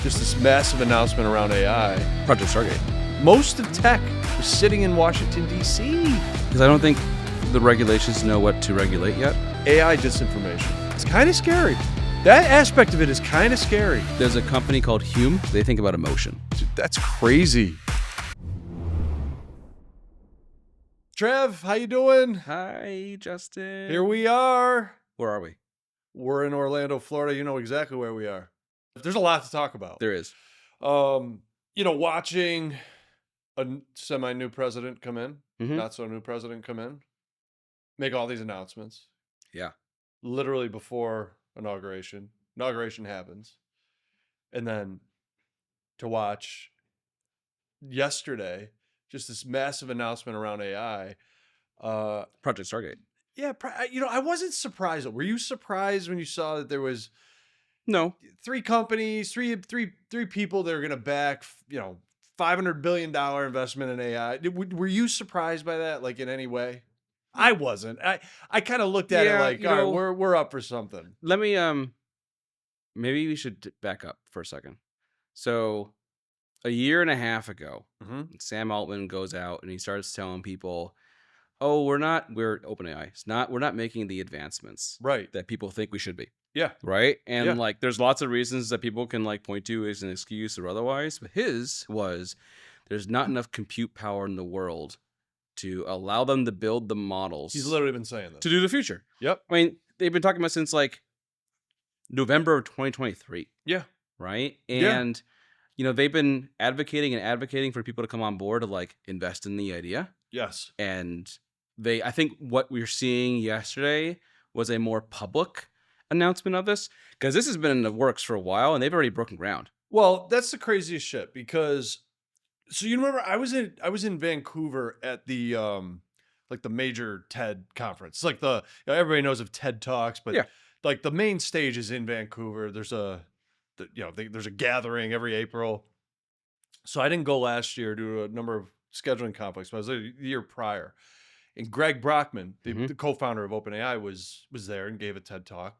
just this massive announcement around AI. Project Stargate. Most of tech was sitting in Washington, D.C. Because I don't think the regulations know what to regulate yet. AI disinformation. It's kind of scary. That aspect of it is kind of scary. There's a company called Hume. They think about emotion. Dude, that's crazy. Trav, how you doing? Hi, Justin. Here we are. Where are we? We're in Orlando, Florida. You know exactly where we are. There's a lot to talk about. There is. Watching a semi-new president come in, Mhm. not so new president come in, make all these announcements. Yeah. Literally before inauguration. Inauguration happens. And then to watch yesterday, just this massive announcement around AI. Project Stargate. Yeah, I wasn't surprised. Were you surprised when you saw that there was No. three companies, three people that are going to back, $500 billion investment in AI? Were you surprised by that, like in any way? I wasn't. I kind of looked at it like, all right, we're up for something. Let me maybe we should back up for a second. So a year and a half ago, Sam Altman goes out and he starts telling people, "Oh, we're OpenAI. We're not making the advancements that people think we should be." Yeah. Right? And there's lots of reasons that people can point to as an excuse or otherwise, but his was there's not enough compute power in the world to allow them to build the models. He's literally been saying this. To do the future. Yep. I mean, they've been talking about since November of 2023. Yeah. Right? And they've been advocating for people to come on board to invest in the idea. Yes. And I think what we're seeing yesterday was a more public announcement of this, because this has been in the works for a while and they've already broken ground. Well, that's the craziest shit, because so you remember I was in Vancouver at the the major TED conference. It's everybody knows of TED Talks, but the main stage is in Vancouver. There's there's a gathering every April. So I didn't go last year due to a number of scheduling conflicts, but I was there the year prior. And Greg Brockman, the co-founder of OpenAI, was there and gave a TED Talk,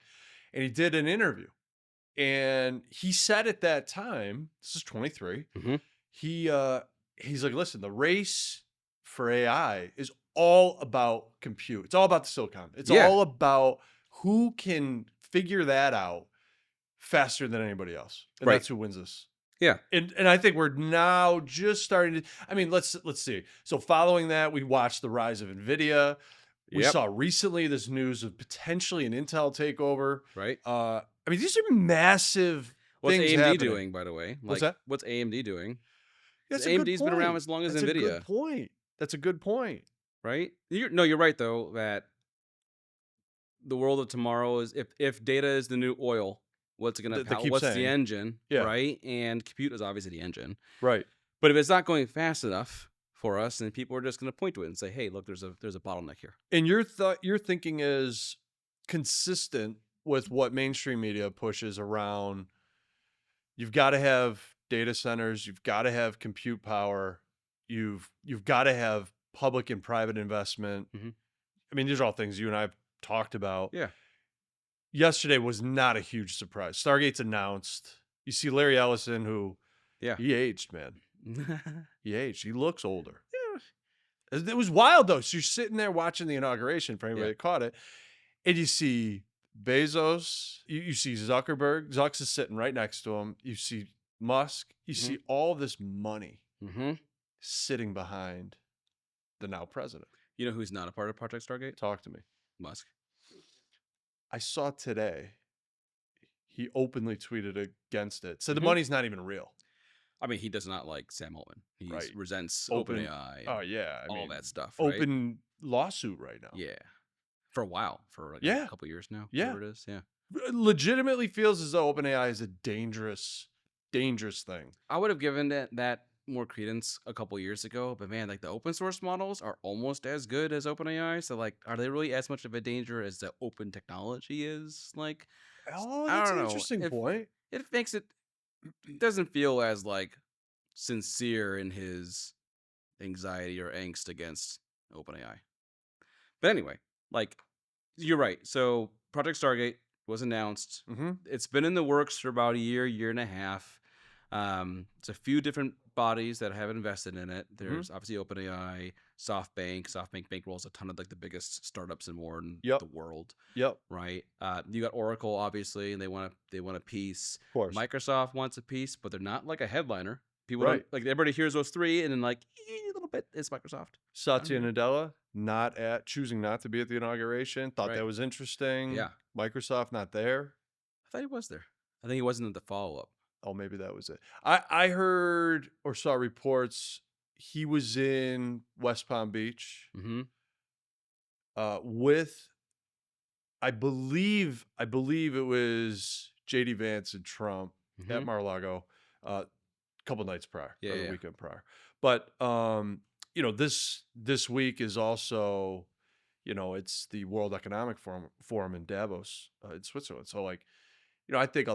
and he did an interview. And he said at that time, this is 23, he's like, listen, the race for AI is all about compute. It's all about the silicon. It's all about who can figure that out faster than anybody else. And that's who wins this. Yeah. And I think we're now just starting to, let's see. So following that, we watched the rise of NVIDIA. We saw recently this news of potentially an Intel takeover. Right. These are massive What's things AMD happening. doing, by the way? What's that? What's AMD doing? That's AMD's been around as long as NVIDIA. That's a good point. That's a good point. Right? You're right, though, that the world of tomorrow is, if data is the new oil, what's it going to power? What's the engine? Yeah. Right? And compute is obviously the engine. Right. But if it's not going fast enough for us, then people are just going to point to it and say, "Hey, look, there's a bottleneck here." And your thinking is consistent with what mainstream media pushes around. You've got to have data centers. You've got to have compute power. You've got to have public and private investment. These are all things you and I have talked about. Yeah. Yesterday was not a huge surprise. Stargate's announced. You see Larry Ellison, who he aged, man. He aged. He looks older. Yeah. It was wild, though. So you're sitting there watching the inauguration, for anybody that caught it, and you see Bezos, you see Zuckerberg. Zucks is sitting right next to him. You see Musk. You see all this money sitting behind the now president. You know who's not a part of Project Stargate? Talk to me. Musk. I saw today he openly tweeted against it. Said the money's not even real. He does not like Sam Altman. He resents Open OpenAI. Oh yeah, all that stuff. Open lawsuit right now. Yeah, for a while, for a couple years now. Yeah, whatever it is. Yeah, legitimately feels as though OpenAI is a dangerous thing. I would have given that more credence a couple years ago, but man, the open source models are almost as good as OpenAI. So are they really as much of a danger as the open technology is? That's an interesting point. It makes it doesn't feel as sincere in his anxiety or angst against OpenAI. But anyway, you're right. So Project Stargate was announced. It's been in the works for about a year and a half. It's a few different bodies that have invested in it. There's obviously OpenAI, SoftBank. SoftBank bankrolls a ton of like the biggest startups and more in the world. Yep. Right. You got Oracle, obviously, and they want a piece. Of course. Microsoft wants a piece, but they're not like a headliner. People don't like, everybody hears those three, and then like a little bit is Microsoft. Satya Nadella choosing not to be at the inauguration. Thought that was interesting. Yeah. Microsoft not there. I thought he was there. I think he wasn't at the follow up. Oh, maybe that was it. I heard or saw reports he was in West Palm Beach with, I believe it was JD Vance and Trump at Mar-a-Lago a couple nights prior, or the weekend prior. But this week is also, it's the World Economic Forum in Davos in Switzerland. So like, I think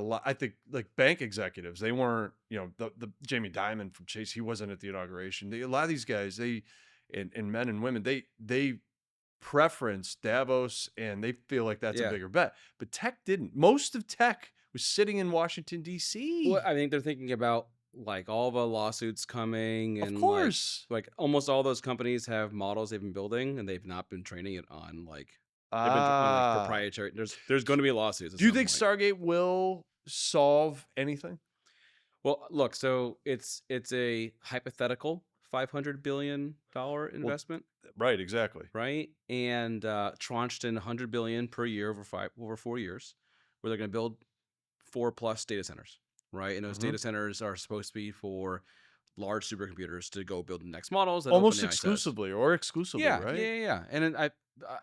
like bank executives, they weren't, the Jamie Dimon from Chase, he wasn't at the inauguration. A lot of these guys, and men and women, they preference Davos, and they feel like that's a bigger bet. But tech didn't. Most of tech was sitting in Washington, D.C. Well, I think they're thinking about like all the lawsuits coming, and of course, like almost all those companies have models they've been building, and they've not been training it on like proprietary. There's going to be lawsuits. Do you think Stargate will solve anything? Well, look, so it's a hypothetical $500 billion investment. Well, right, exactly. Right, and tranched in $100 billion per year over 4 years, where they're going to build 4+ data centers. Right, and those data centers are supposed to be for large supercomputers to go build the next models. That almost OpenAI exclusively, right? Yeah. And then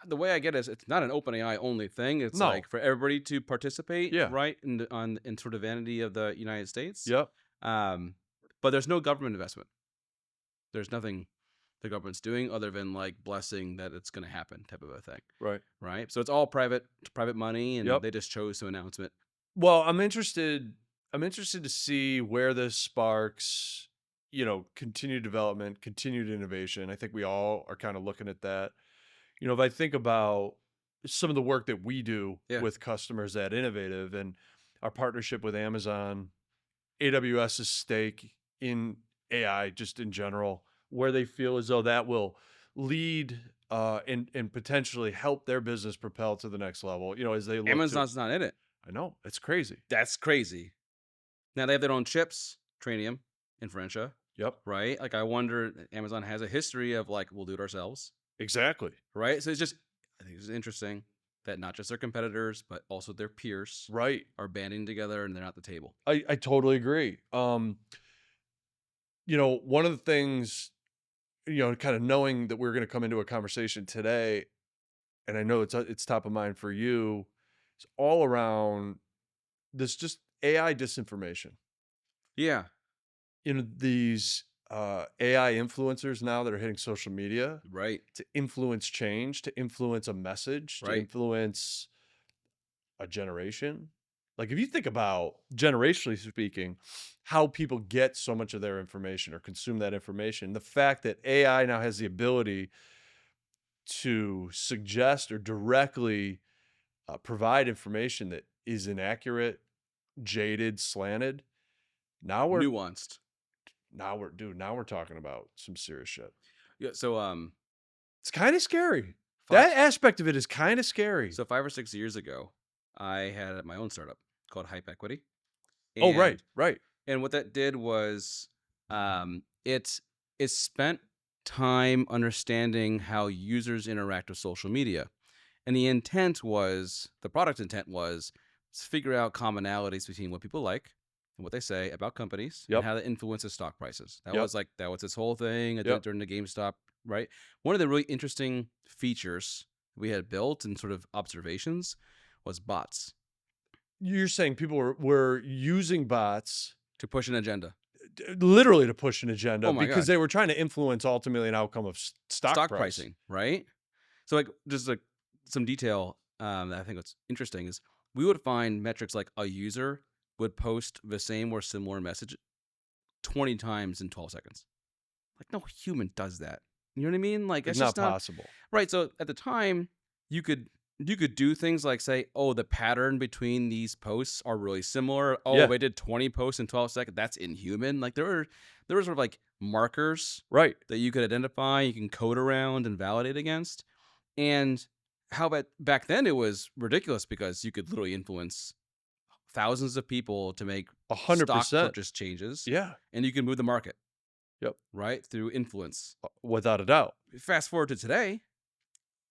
the way I get it is it's not an OpenAI only thing. It's like for everybody to participate, right, in sort of vanity of the United States. Yep. But there's no government investment. There's nothing the government's doing other than like blessing that it's going to happen, type of a thing. Right. So it's all private money, and they just chose to announce it. Well, I'm interested to see where this sparks, continued development, continued innovation. I think we all are kind of looking at that. If I think about some of the work that we do with customers at Innovative and our partnership with Amazon, AWS's stake in AI just in general, where they feel as though that will lead and potentially help their business propel to the next level, as they look. Amazon's not in it. I know. It's crazy. That's crazy. Now they have their own chips, Trainium, Inferentia. Yep. Right? Like I wonder, Amazon has a history of like, we'll do it ourselves. Exactly. Right? So I think it's interesting that not just their competitors, but also their peers are banding together, and they're not at the table. I totally agree. One of the things, kind of knowing that we're going to come into a conversation today, and I know it's top of mind for you, is all around this just AI disinformation. Yeah. These AI influencers now that are hitting social media, to influence change, to influence a message, to influence a generation. Like if you think about, generationally speaking, how people get so much of their information or consume that information, the fact that AI now has the ability to suggest or directly provide information that is inaccurate, jaded, slanted. Now we're nuanced. Now we're talking about some serious shit. Yeah. So it's kind of scary. That aspect of it is kind of scary. So 5 or 6 years ago, I had my own startup called Hype Equity. Right. And what that did was, it spent time understanding how users interact with social media, and the product intent was to figure out commonalities between what people like and what they say about companies and how that influences stock prices. That was its whole thing. I did it during the GameStop, right? One of the really interesting features we had built and sort of observations was bots. You're saying people were using bots to push an agenda. Literally to push an agenda, because they were trying to influence ultimately an outcome of stock pricing, right? So like just like some detail that I think what's interesting is we would find metrics like a user would post the same or similar message 20 times in 12 seconds. Like no human does that. You know what I mean? Like it's not possible. Right. So at the time you could You could do things like say, oh, the pattern between these posts are really similar. Oh, Yeah. they did 20 posts in 12 seconds. That's inhuman. Like there were sort of like markers Right. that you could identify, you can code around and validate against. And how about back then it was ridiculous because you could literally influence thousands of people to make stock 100%. purchase changes. Yeah. And you can move the market. Yep. Right? Through influence. Without a doubt. Fast forward to today,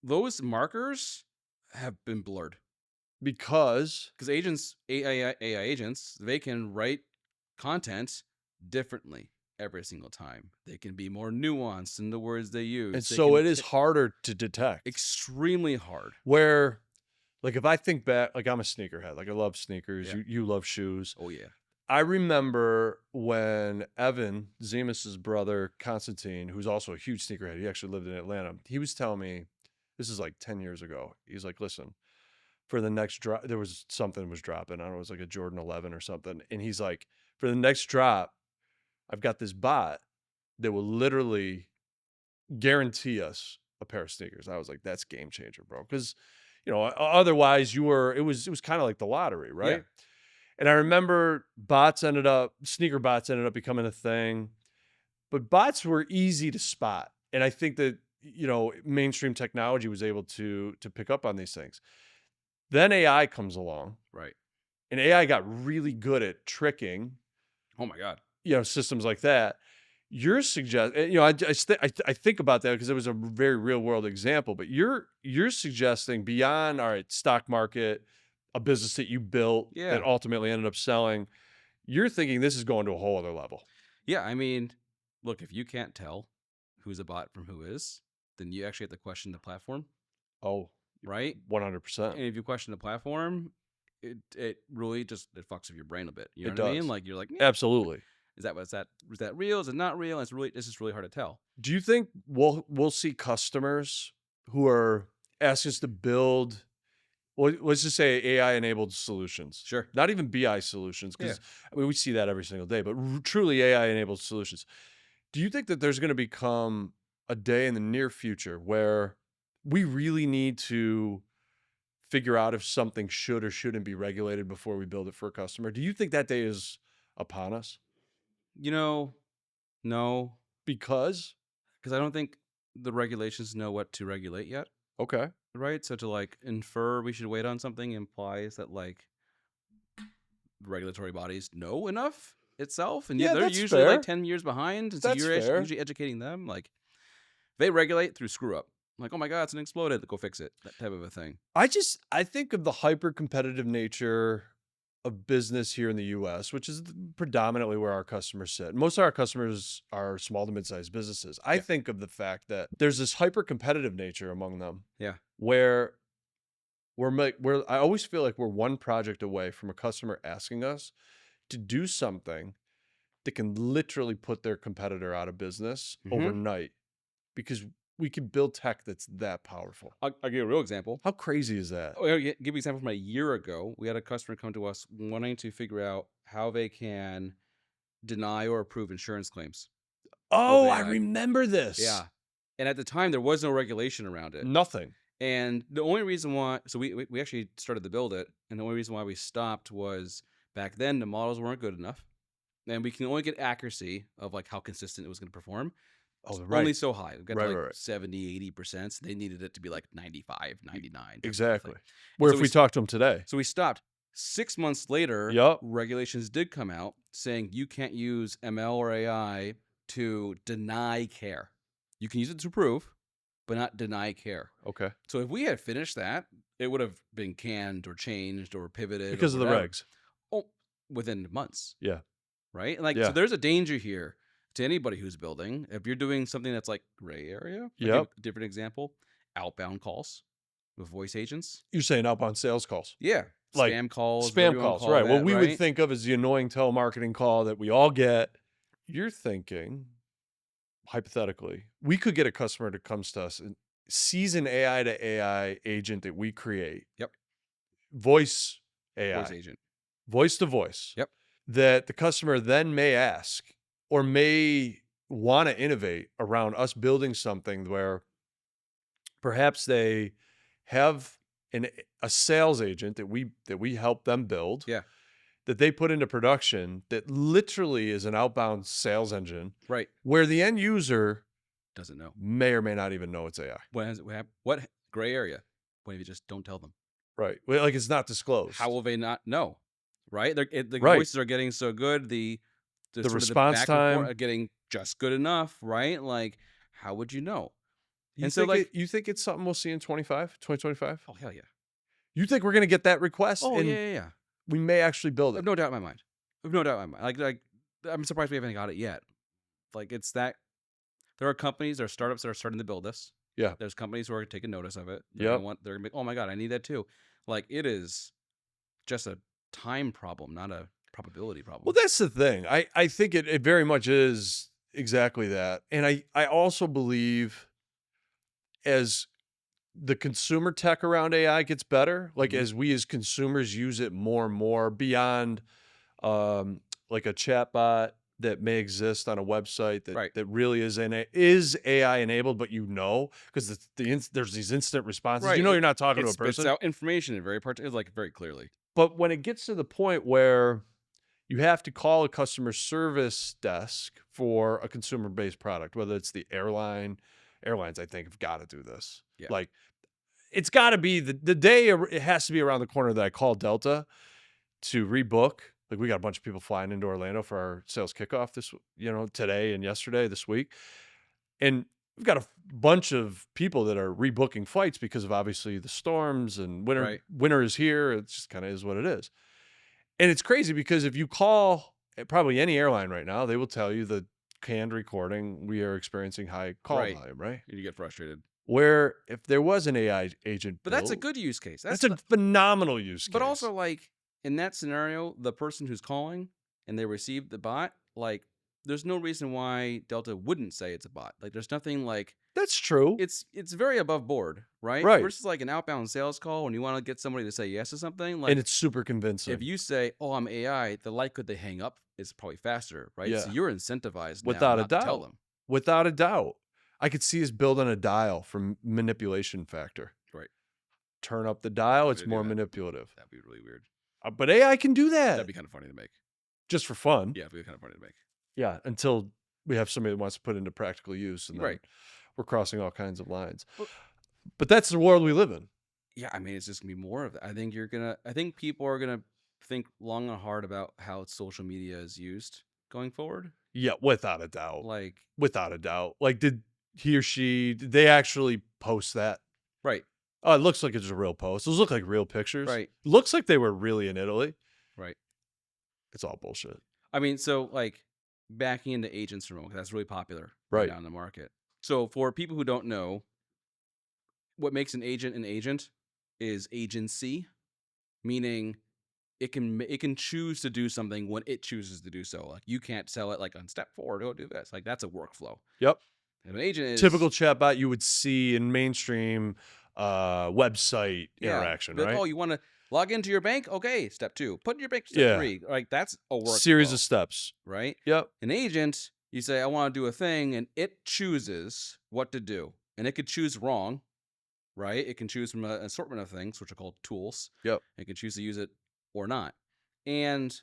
those markers have been blurred. Because agents, AI agents, they can write content differently every single time. They can be more nuanced in the words they use. And so it is harder to detect. Extremely hard. Where, like, if I think back, like, I'm a sneakerhead. Like, I love sneakers. Yeah. You love shoes. Oh, yeah. I remember when Evan, Zemus's brother, Constantine, who's also a huge sneakerhead, he actually lived in Atlanta. He was telling me, this is like 10 years ago. He's like, listen, for the next drop, there was something was dropping. I don't know, it was like a Jordan 11 or something. And he's like, for the next drop, I've got this bot that will literally guarantee us a pair of sneakers. I was like, that's game changer, bro. Because, otherwise it was kind of like the lottery, right? Yeah. And I remember sneaker bots ended up becoming a thing, but bots were easy to spot. And I think that, mainstream technology was able to pick up on these things. Then AI comes along. Right. And AI got really good at tricking. Oh my God. Systems like that. You're suggesting, I think about that because it was a very real world example, but you're suggesting beyond, all right, stock market, a business that you built that ultimately ended up selling, you're thinking this is going to a whole other level. Yeah. I mean, look, if you can't tell who's a bot from who is, then you actually have to question the platform. Oh, right. 100%. And if you question the platform, it really just it fucks with your brain a bit. You know It what I does. mean? Like you're like, absolutely. Is that real? Is it not real? And it's just really hard to tell. Do you think we'll see customers who are asking us to build, well, let's just say AI-enabled solutions? Sure. Not even BI solutions, because we see that every single day, but truly AI-enabled solutions. Do you think that there's going to become a day in the near future where we really need to figure out if something should or shouldn't be regulated before we build it for a customer? Do you think that day is upon us? No. Because I don't think the regulations know what to regulate yet. Okay. Right? So to infer we should wait on something implies that regulatory bodies know enough itself. And they're usually fair. 10 years behind. And that's so you're fair. usually educating them. They regulate through screw up. Oh my God, it's exploded. Go fix it. That type of a thing. I think of the hyper competitive nature of business here in the US, which is predominantly where our customers sit. Most of our customers are small to mid-sized businesses. I think of the fact that there's this hyper competitive nature among them. Yeah. Where I always feel like we're one project away from a customer asking us to do something that can literally put their competitor out of business overnight, because we can build tech that's that powerful. I'll give you a real example. How crazy is that? I'll give you an example from a year ago. We had a customer come to us wanting to figure out how they can deny or approve insurance claims. Oh, I remember this. Yeah. And at the time, there was no regulation around it. Nothing. And the only reason why, so we actually started to build it, and the only reason why we stopped was back then the models weren't good enough, and we can only get accuracy of how consistent it was going to perform. Oh, right. Only so high. We got to 70, 80%. So they needed it to be 95, 99. Exactly. Where if we talked to them today. So we stopped. 6 months later, regulations did come out saying you can't use ML or AI to deny care. You can use it to approve, but not deny care. Okay. So if we had finished that, it would have been canned or changed or pivoted. Because of the regs. Oh, within months. Yeah. Right? So there's a danger here to anybody who's building. If you're doing something that's gray area, a different example, outbound calls with voice agents. You're saying outbound sales calls. Yeah. Spam calls. Spam calls, right. What we would think of as the annoying telemarketing call that we all get. You're thinking, hypothetically, we could get a customer that comes to us and sees an AI to AI agent that we create. Yep. Voice AI. Voice agent. Voice to voice. Yep. That the customer then may ask or may want to innovate around us building something where perhaps they have a sales agent that we help them build, Yeah. that they put into production, that literally is an outbound sales engine, Right. where the end user Doesn't know. may or may not even know it's AI. What gray area? What if you just don't tell them? Right. Well, like it's not disclosed. How will they not know? Right. The Right. voices are getting so good. The sort of response back and forth time are getting just good enough. Right. Like, how would you know? You think it's something we'll see in 2025? Oh, hell yeah. You think we're going to get that request? Oh, and yeah. we may actually build I it. have no doubt in my mind. Like, I'm surprised we haven't got it yet. Like, it's that there are companies, there are startups that are starting to build this. Yeah. There's companies who are taking notice of it. Yeah. They're gonna be, oh my God, I need that too. Like, it is just a time problem, not a probability problem. Well, that's the thing. I think it very much is exactly that. And I also believe as the consumer tech around AI gets better, like as we as consumers use it more and more beyond like a chatbot that may exist on a website that really is AI enabled, but because there's these instant responses. Right. You're not talking to a spits person. out information in very clearly. But when it gets to the point where you have to call a customer service desk for a consumer-based product, whether it's the airlines, I think, have got to do this. Yeah. Like, it's got to be the day it has to be around the corner that I call Delta to rebook. Like, we got a bunch of people flying into Orlando for our sales kickoff today and yesterday, this week. And we've got a bunch of people that are rebooking flights because of obviously the storms and winter. Right. Winter is here. It just kind of is what it is. And it's crazy because if you call probably any airline right now, they will tell you the canned recording, we are experiencing high call volume, right? You get frustrated. Where if there was an AI agent, But that's a good use case. That's a phenomenal use case. But also, like, in that scenario, the person who's calling and they receive the bot, like, there's no reason why Delta wouldn't say it's a bot. Like, there's nothing like... That's true. It's very above board, right? Right. Versus like an outbound sales call when you want to get somebody to say yes to something. Like, and it's super convincing. If you say, oh, I'm AI, the likelihood they hang up is probably faster, right? Yeah. So you're incentivized Without now a doubt. to tell them. Without a doubt. I could see us building a dial for manipulation factor. Right. Turn up the dial, it's more manipulative. That'd be really weird. But AI can do that. That'd be kind of funny to make. Just for fun. Yeah, it'd be kind of funny to make. Yeah, until we have somebody that wants to put it into practical use, and then we're crossing all kinds of lines. But that's the world we live in. Yeah, I mean, it's just gonna be more of that. I think people are gonna think long and hard about how social media is used going forward. Yeah, without a doubt. Without a doubt. Like, did they actually post that? Right. Oh, it looks like it's a real post. Those look like real pictures. Right. Looks like they were really in Italy. Right. It's all bullshit. I mean, so like backing into agents from that's really popular right now in the market. So for people who don't know, what makes an agent is agency, meaning it can choose to do something when it chooses to do so. Like, you can't tell it like on step 4, go do this. Like, that's a workflow. Yep. If an agent is typical chatbot you would see in mainstream website interaction, right? Oh, you want to log into your bank? Okay, step 2. Put in your bank, step 3. Like, that's a workflow. Series of steps. Right? Yep. An agent, you say, I want to do a thing, and it chooses what to do. And it could choose wrong, right? It can choose from an assortment of things, which are called tools. Yep. It can choose to use it or not. And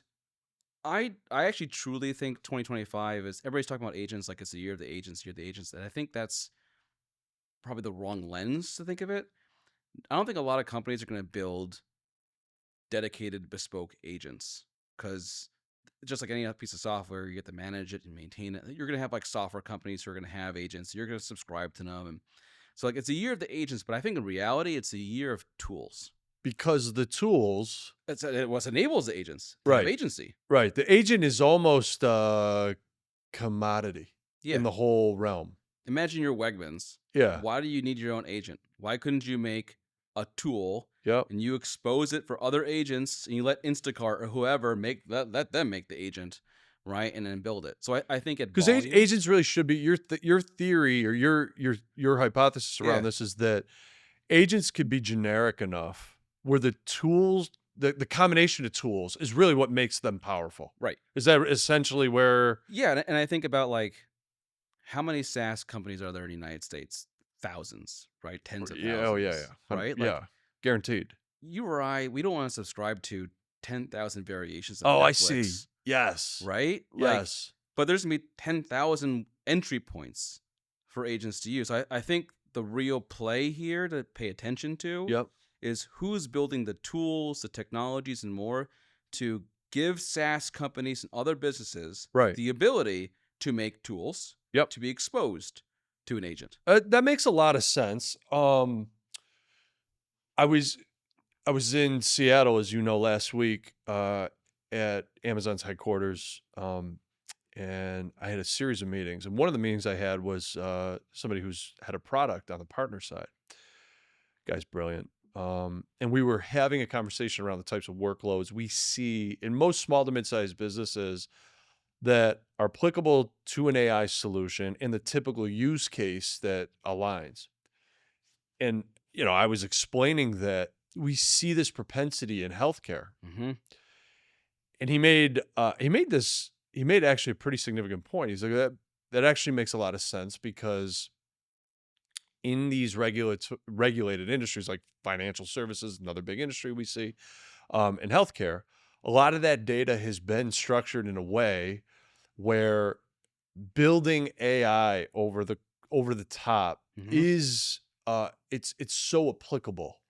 I actually truly think 2025 is, everybody's talking about agents like it's the year of the agents, and I think that's probably the wrong lens to think of it. I don't think a lot of companies are going to build dedicated bespoke agents, because just like any other piece of software, you get to manage it and maintain it. You're going to have like software companies who are going to have agents. You're going to subscribe to them. And so like, it's a year of the agents, but I think in reality, it's a year of tools. Because the tools... It what enables the agents to have agency. Right. The agent is almost a commodity in the whole realm. Imagine your Wegmans. Yeah. Why do you need your own agent? Why couldn't you make a tool and you expose it for other agents, and you let Instacart or whoever let them make the agent, right? And then build it. So I think because agents really should be your theory or your hypothesis around this is that agents could be generic enough where the tools, the combination of tools is really what makes them powerful. Right. Is that essentially where... Yeah, and I think about like, how many SaaS companies are there in the United States? Thousands, right? Tens of thousands. Oh, yeah. Right? Like, guaranteed. You or I, we don't want to subscribe to 10,000 variations of Oh, Netflix. I see. Yes. Right? Yes. But there's going to be 10,000 entry points for agents to use. I think the real play here to pay attention to is who's building the tools, the technologies, and more to give SaaS companies and other businesses the ability to make tools to be exposed to an agent. That makes a lot of sense. I was in Seattle, as you know, last week at Amazon's headquarters, and I had a series of meetings. And one of the meetings I had was somebody who's had a product on the partner side. Guy's brilliant. And we were having a conversation around the types of workloads we see in most small to mid-sized businesses that are applicable to an AI solution and the typical use case that aligns. And, I was explaining that we see this propensity in healthcare. And he made actually a pretty significant point. He's like, that actually makes a lot of sense, because in these regulated industries like financial services, another big industry we see, in healthcare, a lot of that data has been structured in a way where building AI over the top is it's so applicable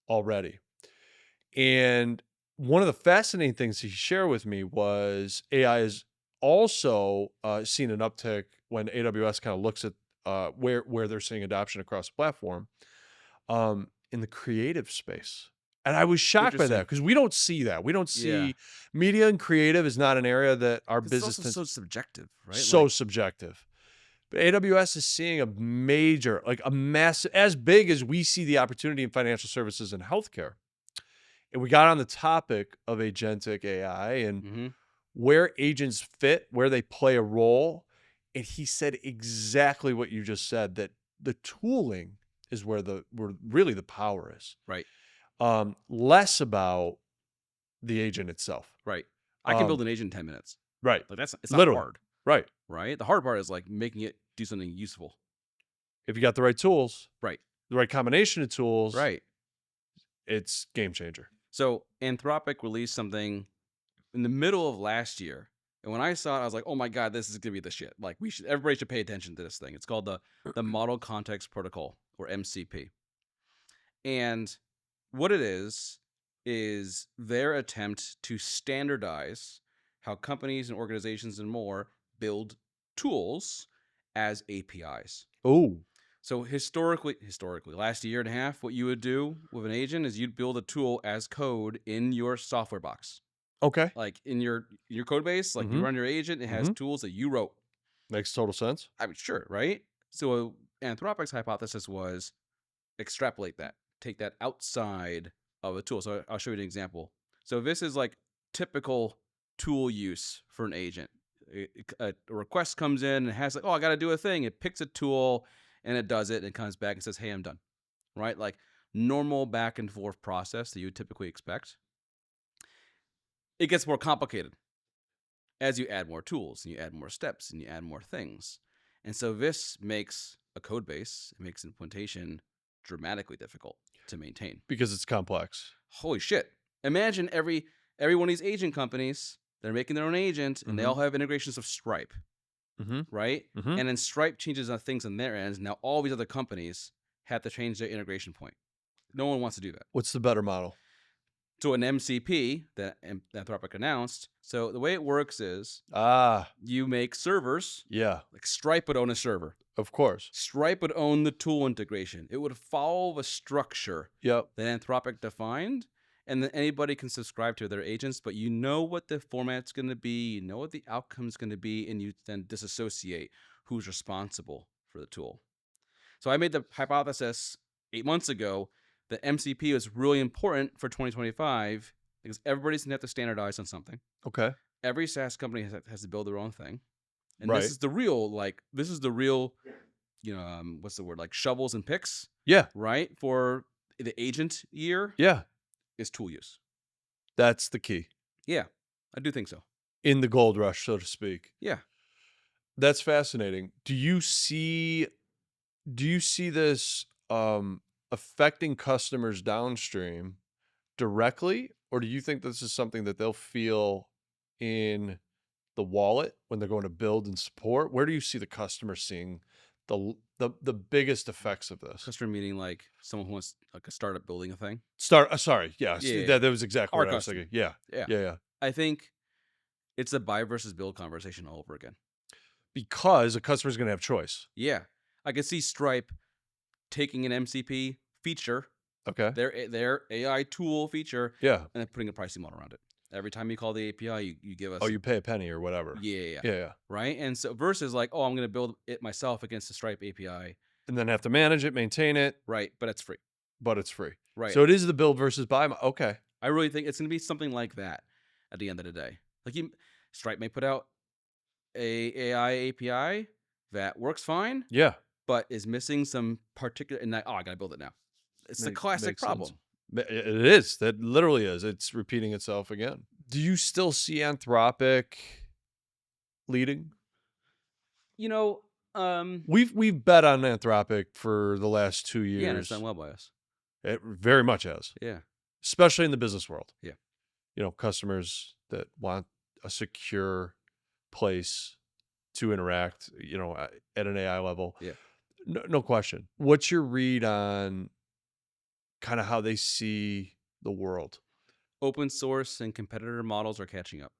already. And one of the fascinating things he shared with me was AI is also seen an uptick when AWS kind of looks at where they're seeing adoption across the platform in the creative space. And I was shocked by that, because we don't see that. We don't see media and creative is not an area that our business is so subjective, right? So subjective. But AWS is seeing a major, a massive, as big as we see the opportunity in financial services and healthcare. And we got on the topic of agentic AI and where agents fit, where they play a role. And he said exactly what you just said, that the tooling is where really the power is. Right. Less about the agent itself. Right. I can build an agent in 10 minutes. Right. It's not hard. Right. Right. The hard part is making it do something useful. If you got the right tools. Right. The right combination of tools. Right. It's game changer. So Anthropic released something in the middle of last year. And when I saw it, I was like, oh my God, this is going to be the shit. Everybody should pay attention to this thing. It's called the Model Context Protocol, or MCP. And what it is their attempt to standardize how companies and organizations and more build tools as APIs. Oh. So historically, last year and a half, what you would do with an agent is you'd build a tool as code in your software box. Okay. Like in your code base, you run your agent, it has tools that you wrote. Makes total sense. I mean, sure, right? So Anthropic's hypothesis was extrapolate that, take that outside of a tool. So I'll show you an example. So this is typical tool use for an agent. A request comes in and it has I got to do a thing. It picks a tool and it does it and it comes back and says, hey, I'm done. Right? Normal back and forth process that you would typically expect. It gets more complicated as you add more tools and you add more steps and you add more things. And so this makes a code base, it makes implementation dramatically difficult to maintain. Because it's complex. Holy shit. Imagine every one of these agent companies, they're making their own agent and they all have integrations of Stripe. Right? And then Stripe changes things on their ends. Now all these other companies have to change their integration point. No one wants to do that. What's the better model? So an MCP that Anthropic announced. So the way it works is you make servers. Yeah. Stripe would own a server. Of course. Stripe would own the tool integration. It would follow the structure that Anthropic defined. And then anybody can subscribe to their agents, but you know what the format's going to be, you know what the outcome's going to be, and you then disassociate who's responsible for the tool. So I made the hypothesis 8 months ago that MCP was really important for 2025 because everybody's going to have to standardize on something. Okay. Every SaaS company has to build their own thing. And this is the real, what's the word? Shovels and picks. Yeah. Right? For the agent year. Yeah. Is tool use. That's the key. Yeah, I do think so. In the gold rush, so to speak. Yeah. That's fascinating. Do you see this affecting customers downstream directly, or do you think this is something that they'll feel in the wallet when they're going to build and support? Where do you see the customer seeing the biggest effects of this? Customer meaning like someone who wants like a startup building a thing. Sorry, yes, Yeah. that was exactly Our what I was customer. thinking. Yeah, Yeah. yeah. I think it's a buy versus build conversation all over again. Because a customer's going to have choice. Yeah. I could see Stripe taking an MCP feature, Okay. their AI tool feature, Yeah. and then putting a pricing model around it. Every time you call the API, you give us. Oh, you pay a penny or whatever. Yeah. Right. And so versus like, oh, I'm going to build it myself against the Stripe API. And then have to manage it, maintain it. Right. But it's free. Right. So it is the build versus buy. Okay. I really think it's going to be something like that at the end of the day. Like Stripe may put out a AI API that works fine. Yeah. But is missing some particular, and I got to build it now. It's the classic problem. Sense. It is. That literally is. It's repeating itself again. Do you still see Anthropic leading? You know, we've bet on Anthropic for the last 2 years. Yeah, and it's done well by us. It very much has. Yeah. Especially in the business world. Yeah. You know, customers that want a secure place to interact, you know, at an AI level. Yeah. No question. What's your read on kind of how they see the world? Open source and competitor models are catching up.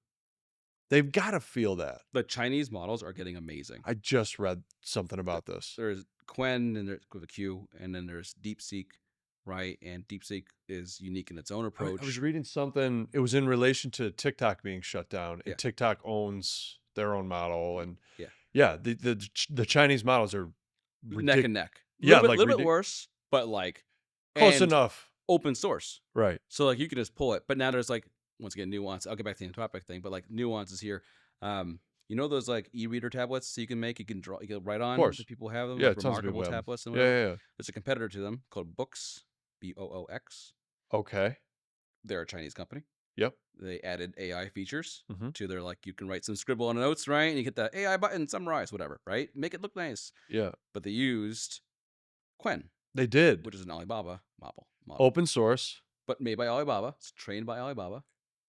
They've got to feel that. The Chinese models are getting amazing. I just read something about this. There's Quen and there's with a Q, and then there's DeepSeek, right? And DeepSeek is unique in its own approach. I was reading something. It was in relation to TikTok being shut down, and TikTok owns their own model, and the Chinese models are neck and neck. Yeah, a little bit worse, but like close enough. Open source, right? So like you can just pull it, but now there's like once again nuance. I'll get back to the Anthropic thing, but like nuances here. You know those like e-reader tablets so you can make, you can draw, you can write on. Of course, people have them. Yeah, like remarkable tablets. And yeah. There's a competitor to them called Boox, Boox. Okay. They're a Chinese company. Yep. They added AI features to their, like, you can write some scribble on notes, right? And you get the AI button, summarize, whatever, right? Make it look nice. Yeah. But they used Quen. They did. Which is an Alibaba model. Open source. But made by Alibaba. It's trained by Alibaba.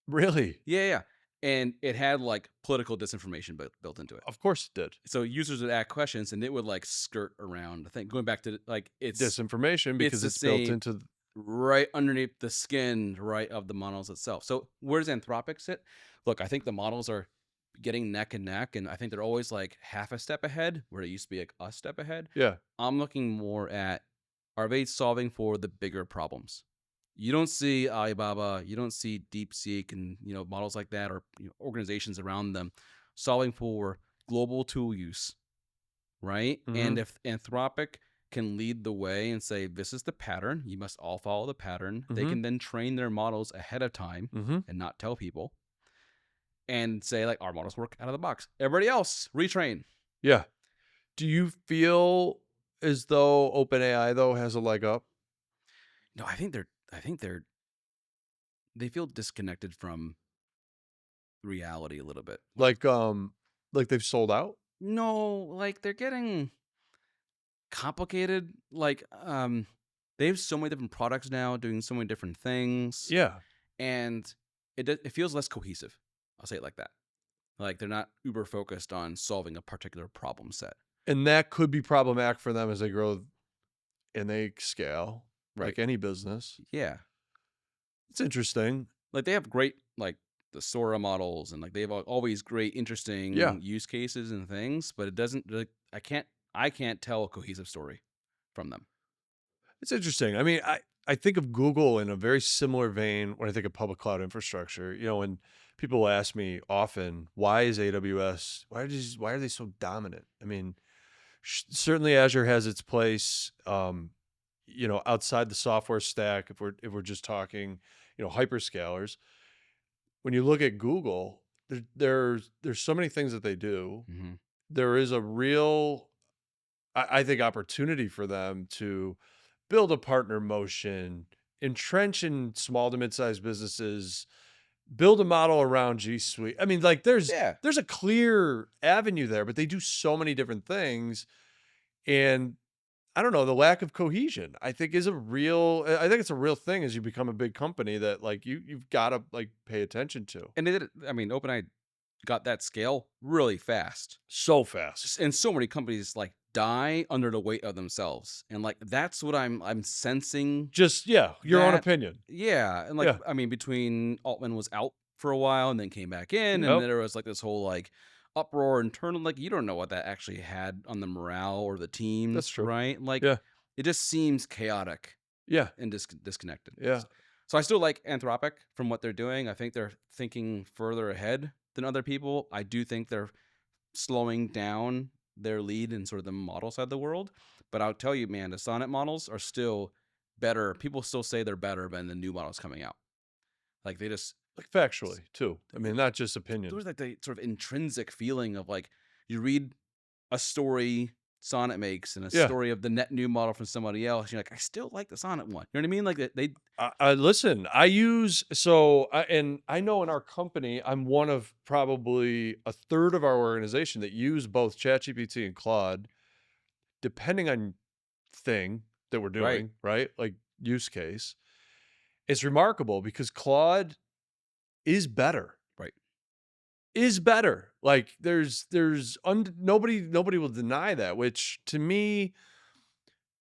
Really? Yeah. And it had like political disinformation built into it. Of course it did. So users would ask questions and it would like skirt around the thing. Going back to like it's disinformation because it's built into right underneath the skin, right, of the models itself. So where does Anthropic sit? Look, I think the models are getting neck and neck, and I think they're always like half a step ahead where it used to be like a step ahead. Yeah. I'm looking more at, are they solving for the bigger problems? You don't see Alibaba, you don't see DeepSeek and, you know, models like that, or, you know, organizations around them solving for global tool use, right? And if Anthropic can lead the way and say, this is the pattern, you must all follow the pattern, they can then train their models ahead of time and not tell people, and say, like, our models work out of the box. Everybody else, retrain. Yeah. Do you feel as though OpenAI, though, has a leg up? No, I think they feel disconnected from reality a little bit. Like they've sold out? No, like they're getting complicated. Like they have so many different products now doing so many different things. Yeah. And it feels less cohesive. I'll say it like that. Like they're not uber focused on solving a particular problem set. And that could be problematic for them as they grow and they scale, right, like any business. Yeah. It's interesting. Like they have great, like the Sora models, and like they have all these great, interesting use cases and things, but it doesn't, like, I can't tell a cohesive story from them. It's interesting. I mean, I think of Google in a very similar vein when I think of public cloud infrastructure. You know, when people ask me often, why is AWS, why are they so dominant? I mean, certainly Azure has its place, you know, outside the software stack. If we're just talking, you know, hyperscalers, when you look at Google, there's so many things that they do. There is a real, I think, opportunity for them to build a partner motion, entrench in small to mid-sized businesses, build a model around G Suite. I mean, like there's a clear avenue there, but they do so many different things. And I don't know, the lack of cohesion, I think is a real, I think it's a real thing as you become a big company that like you've got to like pay attention to. And they did it, I mean, OpenAI got that scale really fast. So fast. And so many companies like die under the weight of themselves. And like that's what I'm sensing. Just your own opinion. Yeah. And like I mean, between Altman was out for a while and then came back in, and there was like this whole like uproar internal, like you don't know what that actually had on the morale or the team. That's true. Right? Like it just seems chaotic. Yeah. And disconnected. Yeah. So I still like Anthropic from what they're doing. I think they're thinking further ahead than other people. I do think they're slowing down their lead in sort of the model side of the world. But I'll tell you, man, the Sonnet models are still better. People still say they're better than the new models coming out. Like they just like factually too. I mean, not just opinion. There's like the sort of intrinsic feeling of like you read a story Sonnet makes and a story of the net new model from somebody else. You're like, I still like the Sonnet one. You know what I mean? Like they. Listen, I use and I know in our company, I'm one of probably a third of our organization that use both ChatGPT and Claude, depending on thing that we're doing, right? Like use case. It's remarkable because Claude is better. Right. Is better. Like nobody will deny that, which to me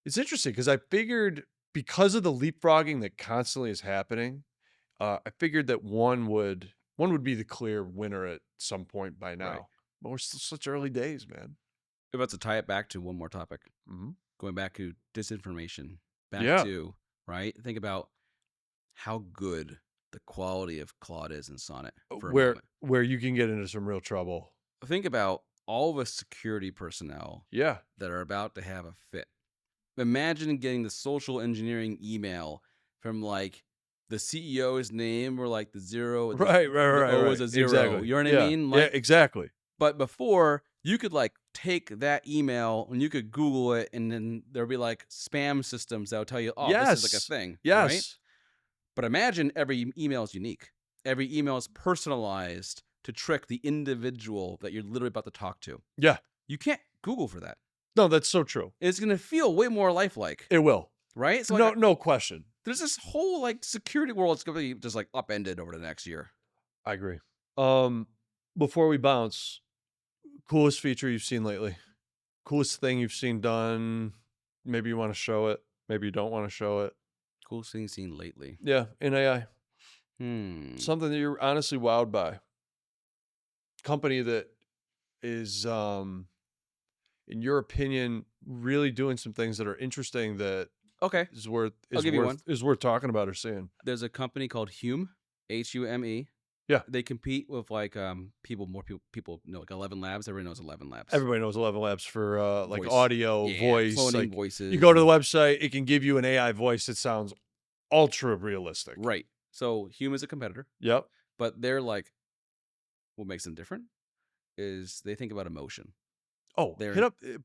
it's interesting because I figured because of the leapfrogging that constantly is happening, I figured that one would be the clear winner at some point by now. Right. But we're still such early days, man. We're about to tie it back to one more topic. Mm-hmm. Going back to disinformation. Back to, right? Think about how good the quality of Claude is in Sonnet for a moment. Where you can get into some real trouble. Think about all the security personnel that are about to have a fit. Imagine getting the social engineering email from like the CEO's name or like the zero. Right. O is a zero. Exactly. You know what I mean? Like, exactly. But before, you could like take that email and you could Google it, and then there'll be like spam systems that'll tell you, oh, this is like a thing. Yes. Right? But imagine every email is unique. Every email is personalized to trick the individual that you're literally about to talk to. Yeah. You can't Google for that. No, that's so true. It's going to feel way more lifelike. It will. Right? So no question. There's this whole like security world that's going to be just like upended over the next year. I agree. Before we bounce, coolest feature you've seen lately? Coolest thing you've seen done? Maybe you want to show it. Maybe you don't want to show it. Coolest thing seen lately? Yeah, in AI. Something that you're honestly wowed by. Company that is, in your opinion, really doing some things that are interesting that is worth talking about or seeing. There's a company called Hume, Hume. Yeah. They compete with like people know like 11 Labs. Everybody knows 11 Labs. Everybody knows 11 Labs for like voice. Audio, voice. Cloning like, voices. You go to the website, it can give you an AI voice that sounds ultra realistic. Right. So Hume is a competitor. Yep. But they're like, what makes them different is they think about emotion. Oh,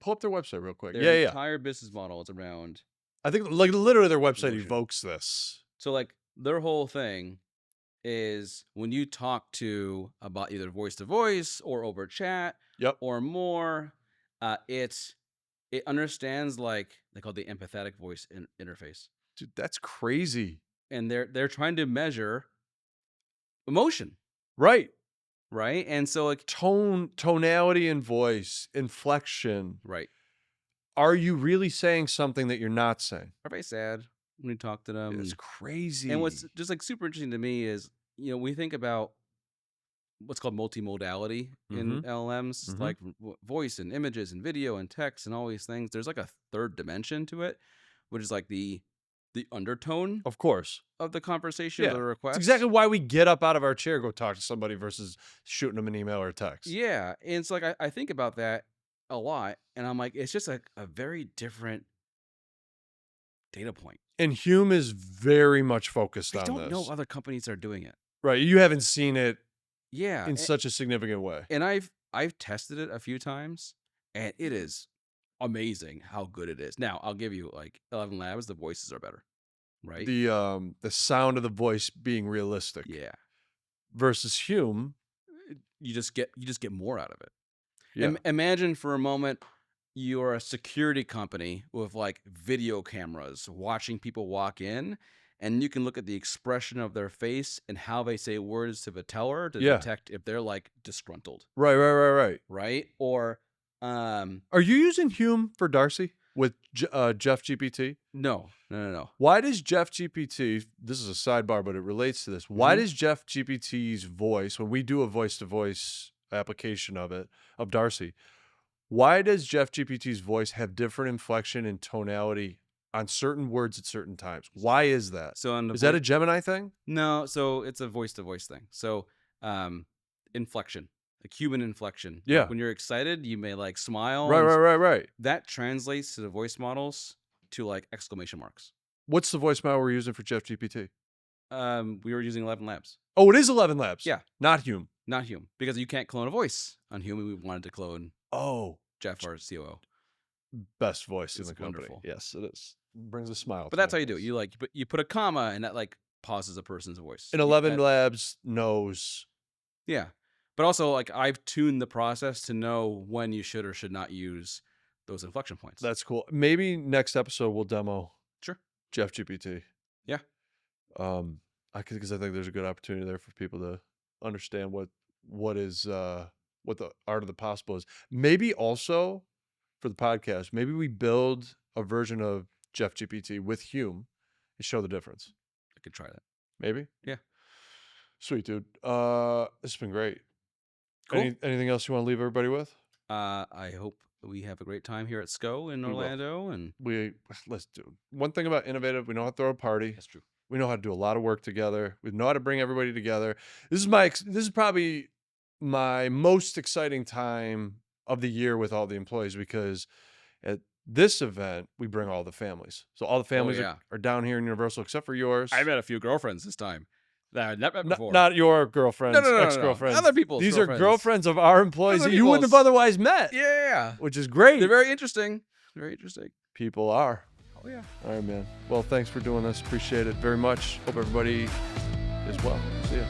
pull up their website real quick. Their entire business model is around. I think like literally their website evokes this. So like their whole thing is when you talk to about either voice to voice or over chat or more, it understands like they call it the empathetic voice interface. Dude, that's crazy. And they're trying to measure emotion. Right. And so like tonality and voice, inflection. Right. Are you really saying something that you're not saying? Are they sad when you talk to them? It's crazy. And what's just like super interesting to me is, we think about what's called multimodality in LLMs, like voice and images and video and text and all these things. There's like a third dimension to it, which is like the undertone, of course, of the conversation or the request. It's exactly why we get up out of our chair, go talk to somebody versus shooting them an email or a text. Yeah. And it's like, I think about that a lot, and I'm like, it's just a very different data point. And Hume is very much focused on this. I don't know other companies are doing it. Right. You haven't seen it in such a significant way. And I've tested it a few times, and it is amazing how good it is. Now, I'll give you like 11 Labs, the voices are better, right? The sound of the voice being realistic. Yeah. Versus Hume, you just get more out of it. Yeah. Imagine for a moment you're a security company with like video cameras watching people walk in, and you can look at the expression of their face and how they say words to the teller to detect if they're like disgruntled. Right. Or are you using Hume for Darcy with Jeff GPT? No. Why does Jeff GPT, this is a sidebar, but it relates to this. Why does Jeff GPT's voice, when we do a voice-to-voice application of Darcy, why does Jeff GPT's voice have different inflection and tonality on certain words at certain times? Why is that? So is that a Gemini thing? No, so it's a voice-to-voice thing. So inflection, like human inflection. Yeah. Like when you're excited, you may like smile. Right. That translates to the voice models to like exclamation marks. What's the voice model we're using for Jeff GPT? We were using 11 Labs. Oh, it is 11 Labs. Yeah. Not Hume. Not Hume, because you can't clone a voice on Hume. We wanted to clone Jeff, our COO. Best voice in the company. Wonderful. Yes, it is. It brings a smile. But that's how you do it. You put a comma, and that like pauses a person's voice. And 11 Labs knows. Yeah. But also, like, I've tuned the process to know when you should or should not use those inflection points. That's cool. Maybe next episode we'll demo Jeff GPT. Yeah. Because I think there's a good opportunity there for people to understand what the art of the possible is. Maybe also for the podcast, maybe we build a version of Jeff GPT with Hume and show the difference. I could try that. Maybe. Yeah. Sweet, dude. This has been great. Cool. Anything else you want to leave everybody with? I hope we have a great time here at SCO in Orlando. And let's do one thing about Innovative. We know how to throw a party. That's true. We know how to do a lot of work together. We know how to bring everybody together. This is probably my most exciting time of the year with all the employees, because at this event we bring all the families. So all the families are down here in Universal except for yours. I met a few girlfriends this time that I never met before. Not your girlfriends, ex-girlfriends. Other people's These girlfriends. are girlfriends of our employees that you wouldn't have otherwise met. Yeah. Which is great. They're very interesting. Very interesting. People are. Oh, yeah. All right, man. Well, thanks for doing this. Appreciate it very much. Hope everybody is well. See ya.